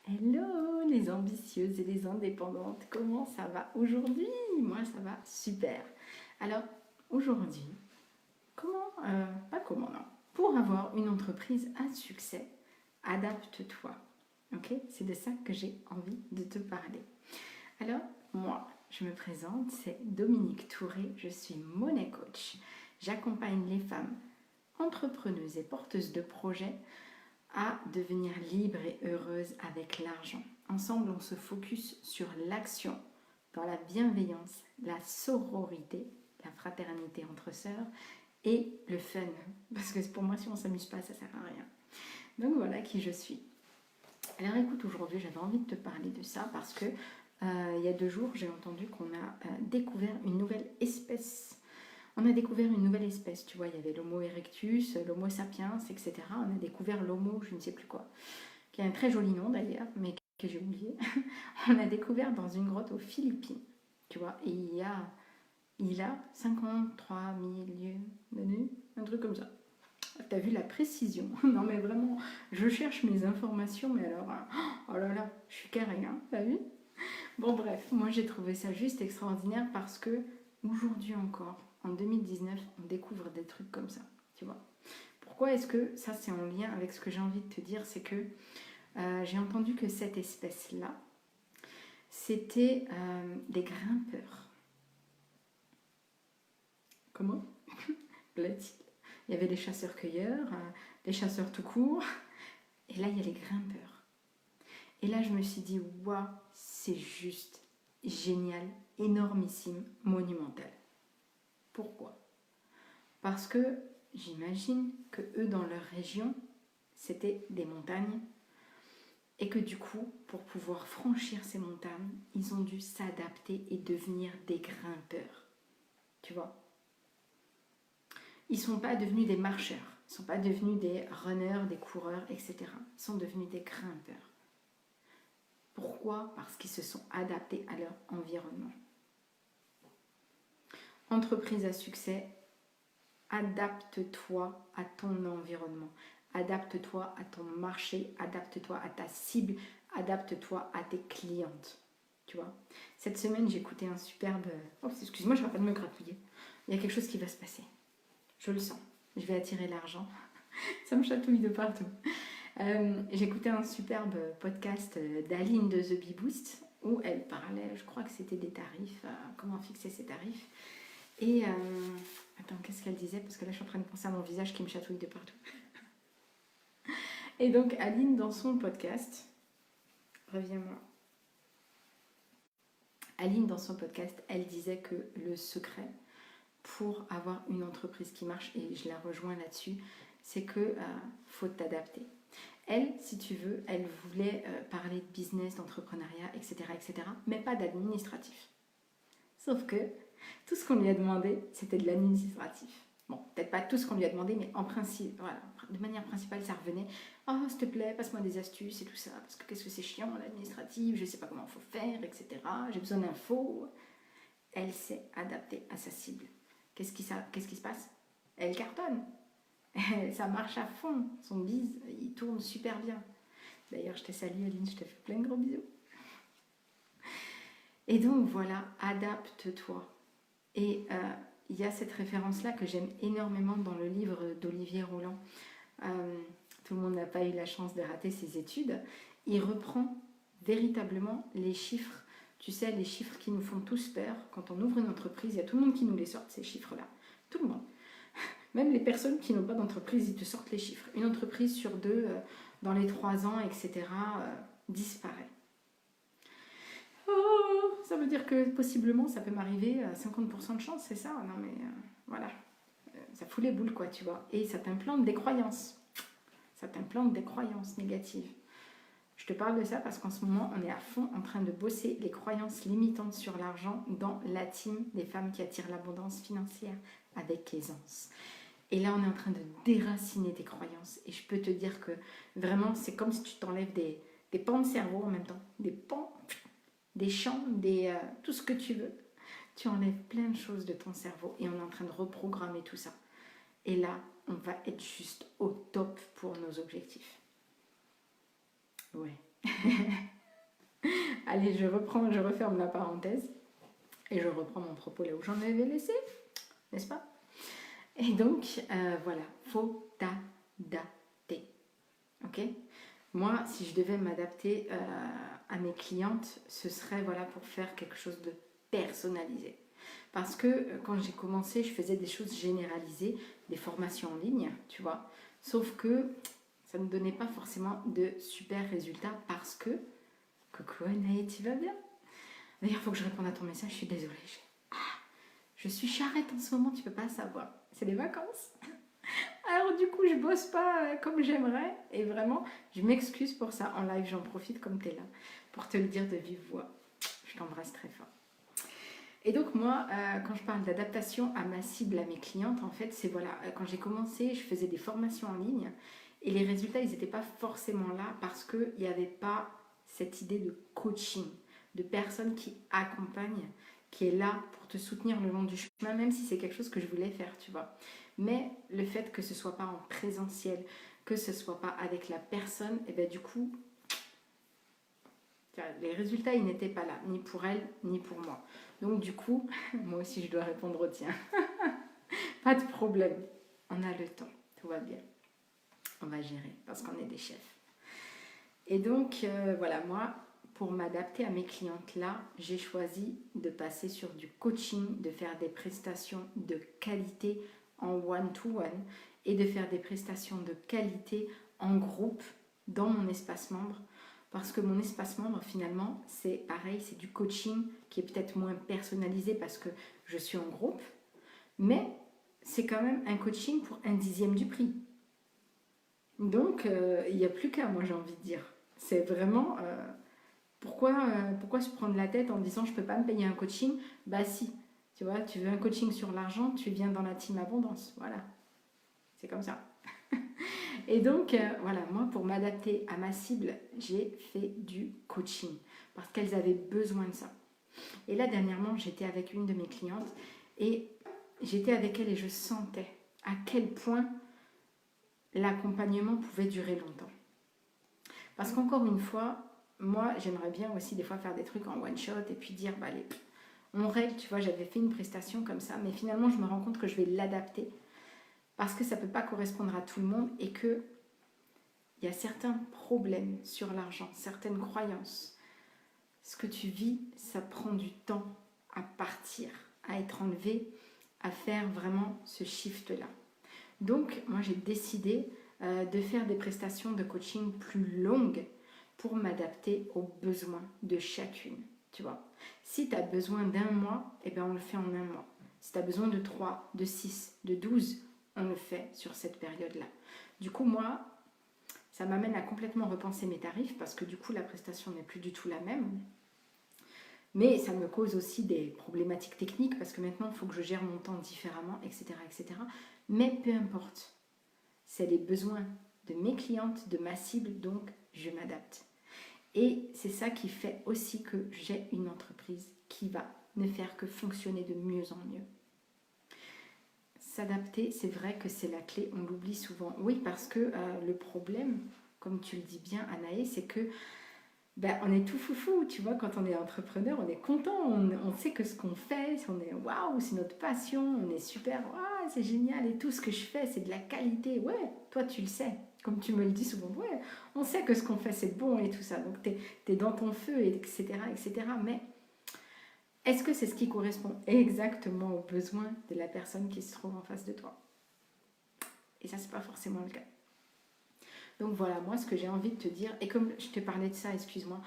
Hello les ambitieuses et les indépendantes, comment ça va aujourd'hui? Moi ça va super. Alors aujourd'hui, pas comment non, pour avoir une entreprise à succès, adapte-toi. Ok? C'est de ça que j'ai envie de te parler. Alors moi, je me présente, c'est Dominique Touré, je suis money coach. J'accompagne les femmes entrepreneuses et porteuses de projets à devenir libre et heureuse avec l'argent. Ensemble, on se focus sur l'action, dans la bienveillance, la sororité, la fraternité entre sœurs et le fun. Parce que pour moi, si on ne s'amuse pas, ça ne sert à rien. Donc voilà qui je suis. Alors écoute, aujourd'hui, j'avais envie de te parler de ça parce que il y a 2 jours, j'ai entendu qu'on a découvert une nouvelle espèce. On a découvert une nouvelle espèce, tu vois, il y avait l'Homo erectus, l'Homo sapiens, etc. On a découvert l'Homo, je ne sais plus quoi, qui a un très joli nom d'ailleurs, mais que j'ai oublié. On a découvert dans une grotte aux Philippines, tu vois, et il a 53 000 d'années, un truc comme ça. T'as vu la précision? Non mais vraiment, je cherche mes informations, mais alors, oh là là, je suis carré, hein, t'as vu? Bon bref, moi j'ai trouvé ça juste extraordinaire parce que aujourd'hui encore, en 2019, on découvre des trucs comme ça, tu vois. Pourquoi est-ce que ça c'est en lien avec ce que j'ai envie de te dire, c'est que j'ai entendu que cette espèce-là, c'était des grimpeurs. Comment? Plaît-il? Il y avait les chasseurs-cueilleurs, les chasseurs tout court, et là il y a les grimpeurs. Et là je me suis dit, waouh, c'est juste génial, énormissime, monumental. Pourquoi? Parce que j'imagine que eux dans leur région, c'était des montagnes et que du coup, pour pouvoir franchir ces montagnes, ils ont dû s'adapter et devenir des grimpeurs. Tu vois? Ils ne sont pas devenus des marcheurs, ils ne sont pas devenus des runners, des coureurs, etc. Ils sont devenus des grimpeurs. Pourquoi? Parce qu'ils se sont adaptés à leur environnement. Entreprise à succès, adapte-toi à ton environnement, adapte-toi à ton marché, adapte-toi à ta cible, adapte-toi à tes clientes. Tu vois, cette semaine, j'ai écouté un superbe... Oh, excuse-moi, je ne vais pas de me gratouiller. Il y a quelque chose qui va se passer. Je le sens. Je vais attirer l'argent. Ça me chatouille de partout. J'ai écouté un superbe podcast d'Aline de The Bee Boost où elle parlait, je crois que c'était des tarifs, comment fixer ses tarifs. Et attends, qu'est-ce qu'elle disait? Parce que là, je suis en train de penser à mon visage qui me chatouille de partout. Et donc, Aline, dans son podcast, reviens-moi. Aline, dans son podcast, elle disait que le secret pour avoir une entreprise qui marche, et je la rejoins là-dessus, c'est que faut t'adapter. Elle, si tu veux, elle voulait parler de business, d'entrepreneuriat, etc., etc., mais pas d'administratif. Sauf que tout ce qu'on lui a demandé, c'était de l'administratif. Bon, peut-être pas tout ce qu'on lui a demandé, mais en principe, voilà, de manière principale, ça revenait. Oh, s'il te plaît, passe-moi des astuces et tout ça, parce que qu'est-ce que c'est chiant, l'administratif, je sais pas comment il faut faire, etc. J'ai besoin d'infos. Elle s'est adaptée à sa cible. Qu'est-ce qui se passe? Elle cartonne. Ça marche à fond. Son bise, il tourne super bien. D'ailleurs, je te salue, Aline, je te fais plein de gros bisous. Et donc, voilà, adapte-toi. Et il y a cette référence-là que j'aime énormément dans le livre d'Olivier Roland. Tout le monde n'a pas eu la chance de rater ses études. Il reprend véritablement les chiffres. Tu sais, les chiffres qui nous font tous peur. Quand on ouvre une entreprise, il y a tout le monde qui nous les sort, ces chiffres-là. Tout le monde. Même les personnes qui n'ont pas d'entreprise, ils te sortent les chiffres. Une entreprise sur 2, dans les 3 ans, etc., disparaît. Oh, ça veut dire que possiblement ça peut m'arriver à 50% de chance, c'est ça? Non mais voilà, ça fout les boules quoi, tu vois. Et ça t'implante des croyances. Ça t'implante des croyances négatives. Je te parle de ça parce qu'en ce moment, on est à fond en train de bosser les croyances limitantes sur l'argent dans la team des femmes qui attirent l'abondance financière avec aisance. Et là, on est en train de déraciner tes croyances. Et je peux te dire que vraiment, c'est comme si tu t'enlèves des pans de cerveau en même temps. Des pans, des champs, tout ce que tu veux. Tu enlèves plein de choses de ton cerveau et on est en train de reprogrammer tout ça. Et là, on va être juste au top pour nos objectifs. Ouais. Allez, je referme la parenthèse et je reprends mon propos là où j'en avais laissé, n'est-ce pas? Et donc, voilà, faut t'adapter, ok? Moi, si je devais m'adapter à mes clientes, ce serait voilà, pour faire quelque chose de personnalisé. Parce que quand j'ai commencé, je faisais des choses généralisées, des formations en ligne, tu vois. Sauf que ça ne donnait pas forcément de super résultats parce que... Coucou Anaïs, tu vas bien? D'ailleurs, il faut que je réponde à ton message, je suis désolée. Je suis charrette en ce moment, tu peux pas savoir. C'est les vacances. Alors du coup, je bosse pas comme j'aimerais. Et vraiment, je m'excuse pour ça. En live, j'en profite comme tu es là pour te le dire de vive voix. Je t'embrasse très fort. Et donc moi, quand je parle d'adaptation à ma cible, à mes clientes, en fait, c'est voilà, quand j'ai commencé, je faisais des formations en ligne et les résultats, ils n'étaient pas forcément là parce qu'il n'y avait pas cette idée de coaching, de personne qui accompagne, qui est là pour te soutenir le long du chemin, même si c'est quelque chose que je voulais faire, tu vois. Mais le fait que ce ne soit pas en présentiel, que ce ne soit pas avec la personne, et bien du coup, les résultats, ils n'étaient pas là, ni pour elle, ni pour moi. Donc du coup, moi aussi je dois répondre au tien. Pas de problème, on a le temps, tout va bien. On va gérer parce qu'on est des chefs. Et donc voilà, moi, pour m'adapter à mes clientes là, j'ai choisi de passer sur du coaching, de faire des prestations de qualité en one-to-one et de faire des prestations de qualité en groupe dans mon espace membre. Parce que mon espace membre, finalement, c'est pareil, c'est du coaching qui est peut-être moins personnalisé parce que je suis en groupe, mais c'est quand même un coaching pour 1/10 du prix. Donc, il n'y a plus qu'à, moi j'ai envie de dire. C'est vraiment, pourquoi se prendre la tête en disant je ne peux pas me payer un coaching? Bah si, tu vois, tu veux un coaching sur l'argent, tu viens dans la team abondance, voilà. C'est comme ça. Et donc, voilà, moi, pour m'adapter à ma cible, j'ai fait du coaching parce qu'elles avaient besoin de ça. Et là, dernièrement, j'étais avec une de mes clientes et j'étais avec elle et je sentais à quel point l'accompagnement pouvait durer longtemps. Parce qu'encore une fois, moi, j'aimerais bien aussi des fois faire des trucs en one shot et puis dire, bah allez, on règle, tu vois, j'avais fait une prestation comme ça, mais finalement, je me rends compte que je vais l'adapter parce que ça ne peut pas correspondre à tout le monde et que il y a certains problèmes sur l'argent, certaines croyances. Ce que tu vis, ça prend du temps à partir, à être enlevé, à faire vraiment ce shift-là. Donc, moi, j'ai décidé de faire des prestations de coaching plus longues pour m'adapter aux besoins de chacune. Tu vois, si tu as besoin d'un mois, eh ben, on le fait en un mois. Si tu as besoin de 3, de 6, de 12, on le fait sur cette période-là. Du coup, moi, ça m'amène à complètement repenser mes tarifs parce que du coup, la prestation n'est plus du tout la même. Mais ça me cause aussi des problématiques techniques parce que maintenant, il faut que je gère mon temps différemment, etc., etc. Mais peu importe, c'est les besoins de mes clientes, de ma cible, donc je m'adapte. Et c'est ça qui fait aussi que j'ai une entreprise qui va ne faire que fonctionner de mieux en mieux. S'adapter, c'est vrai que c'est la clé, on l'oublie souvent. Oui, parce que le problème, comme tu le dis bien Anaïs, c'est que on est tout foufou, tu vois, quand on est entrepreneur, on est content, on sait que ce qu'on fait, on est waouh, c'est notre passion, on est super, waouh, c'est génial et tout ce que je fais, c'est de la qualité. Ouais, toi tu le sais, comme tu me le dis souvent, ouais, on sait que ce qu'on fait c'est bon et tout ça, donc t'es dans ton feu, etc., etc. Mais est-ce que c'est ce qui correspond exactement aux besoins de la personne qui se trouve en face de toi? Et ça, c'est pas forcément le cas. Donc voilà, moi ce que j'ai envie de te dire, et comme je te parlais de ça, excuse-moi,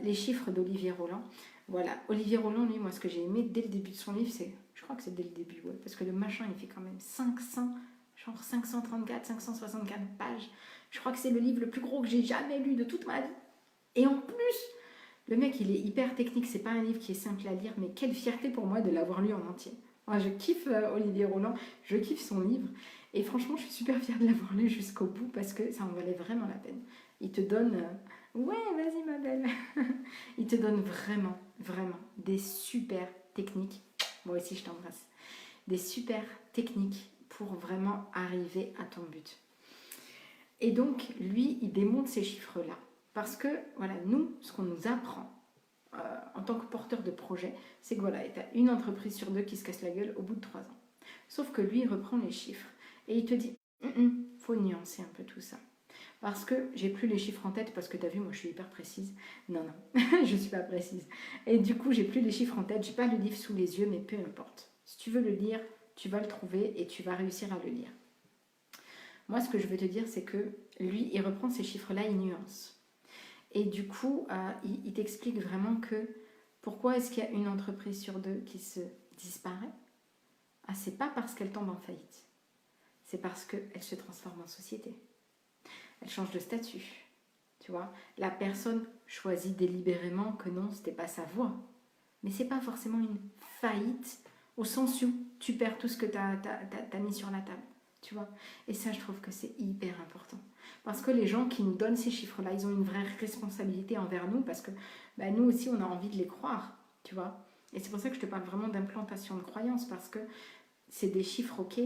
les chiffres d'Olivier Roland, voilà, Olivier Roland, lui, moi ce que j'ai aimé dès le début de son livre, c'est, je crois que c'est dès le début, ouais, parce que le machin il fait quand même 534, 564 pages, je crois que c'est le livre le plus gros que j'ai jamais lu de toute ma vie, et en plus, le mec il est hyper technique, c'est pas un livre qui est simple à lire, mais quelle fierté pour moi de l'avoir lu en entier. Moi, je kiffe Olivier Roland, je kiffe son livre. Et franchement, je suis super fière de l'avoir lu jusqu'au bout parce que ça en valait vraiment la peine. Il te donne... ouais, vas-y ma belle. Il te donne vraiment, vraiment des super techniques. Moi aussi, je t'embrasse. Des super techniques pour vraiment arriver à ton but. Et donc, lui, il démonte ces chiffres-là. Parce que, voilà, nous, ce qu'on nous apprend en tant que porteur de projet, c'est que voilà, tu as une entreprise sur 2 qui se casse la gueule au bout de 3 ans. Sauf que lui, il reprend les chiffres et il te dit, faut nuancer un peu tout ça. Parce que j'ai plus les chiffres en tête, parce que tu as vu, moi je suis hyper précise. Non, je ne suis pas précise. Et du coup, j'ai plus les chiffres en tête, j'ai pas le livre sous les yeux, mais peu importe. Si tu veux le lire, tu vas le trouver et tu vas réussir à le lire. Moi, ce que je veux te dire, c'est que lui, il reprend ces chiffres-là, il nuance. Et du coup, il t'explique vraiment que pourquoi est-ce qu'il y a une entreprise sur 2 qui se disparaît. C'est pas parce qu'elle tombe en faillite. C'est parce qu'elle se transforme en société. Elle change de statut. Tu vois, la personne choisit délibérément que non, c'était pas sa voie. Mais c'est pas forcément une faillite au sens où tu perds tout ce que tu as mis sur la table. Tu vois. Et ça, je trouve que c'est hyper important. Parce que les gens qui nous donnent ces chiffres-là, ils ont une vraie responsabilité envers nous parce que nous aussi, on a envie de les croire. Tu vois. Et c'est pour ça que je te parle vraiment d'implantation de croyances parce que c'est des chiffres, ok.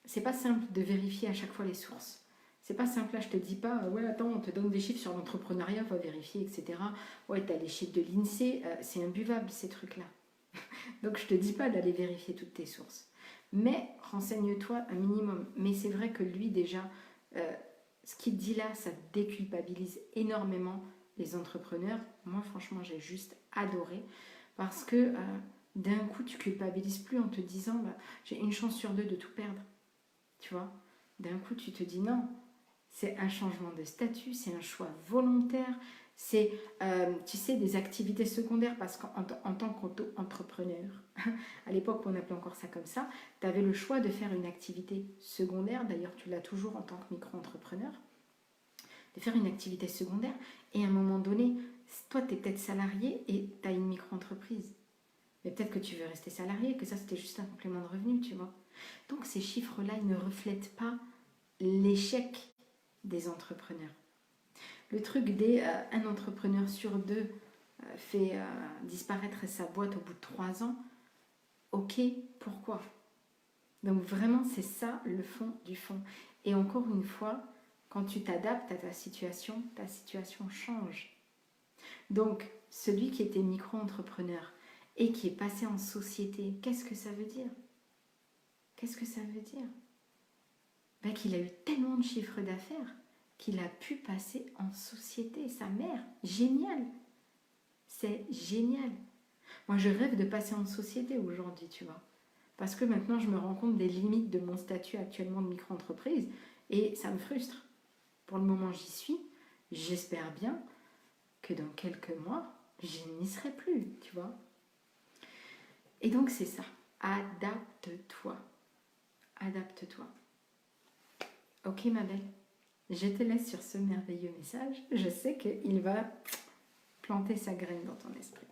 C'est pas simple de vérifier à chaque fois les sources. C'est pas simple, là je te dis pas, ouais attends, on te donne des chiffres sur l'entrepreneuriat, va vérifier, etc. Ouais, t'as les chiffres de l'INSEE, c'est imbuvable ces trucs-là. Donc je te dis pas d'aller vérifier toutes tes sources. Mais renseigne-toi un minimum. Mais c'est vrai que lui déjà, ce qu'il dit là, ça déculpabilise énormément les entrepreneurs. Moi franchement, j'ai juste adoré parce que d'un coup, tu culpabilises plus en te disant, j'ai une chance sur 2 de tout perdre. Tu vois, d'un coup, tu te dis non. C'est un changement de statut, c'est un choix volontaire, c'est, tu sais, des activités secondaires parce qu'en tant qu'entrepreneur, à l'époque on appelait encore ça comme ça, tu avais le choix de faire une activité secondaire, d'ailleurs tu l'as toujours en tant que micro-entrepreneur, de faire une activité secondaire et à un moment donné, toi tu es peut-être salarié et tu as une micro-entreprise. Mais peut-être que tu veux rester salarié, que ça c'était juste un complément de revenu, tu vois. Donc ces chiffres-là, ils ne reflètent pas l'échec des entrepreneurs. Le truc des un entrepreneur sur 2 fait disparaître sa boîte au bout de 3 ans, ok, pourquoi? Donc vraiment, c'est ça le fond du fond. Et encore une fois, quand tu t'adaptes à ta situation change. Donc, celui qui était micro-entrepreneur et qui est passé en société, qu'est-ce que ça veut dire? Qu'est-ce que ça veut dire? Qu'il a eu tellement de chiffres d'affaires qu'il a pu passer en société. Sa mère, génial. C'est génial. Moi, je rêve de passer en société aujourd'hui, tu vois. Parce que maintenant, je me rends compte des limites de mon statut actuellement de micro-entreprise et ça me frustre. Pour le moment, j'y suis. J'espère bien que dans quelques mois, je n'y serai plus, tu vois. Et donc, c'est ça. Adapte-toi. Adapte-toi. Ok, ma belle. Je te laisse sur ce merveilleux message. Je sais qu'il va planter sa graine dans ton esprit.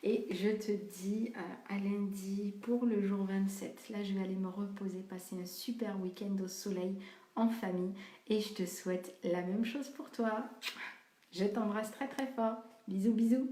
Et je te dis à lundi pour le jour 27. Là, je vais aller me reposer, passer un super week-end au soleil en famille. Et je te souhaite la même chose pour toi. Je t'embrasse très très fort. Bisous, bisous.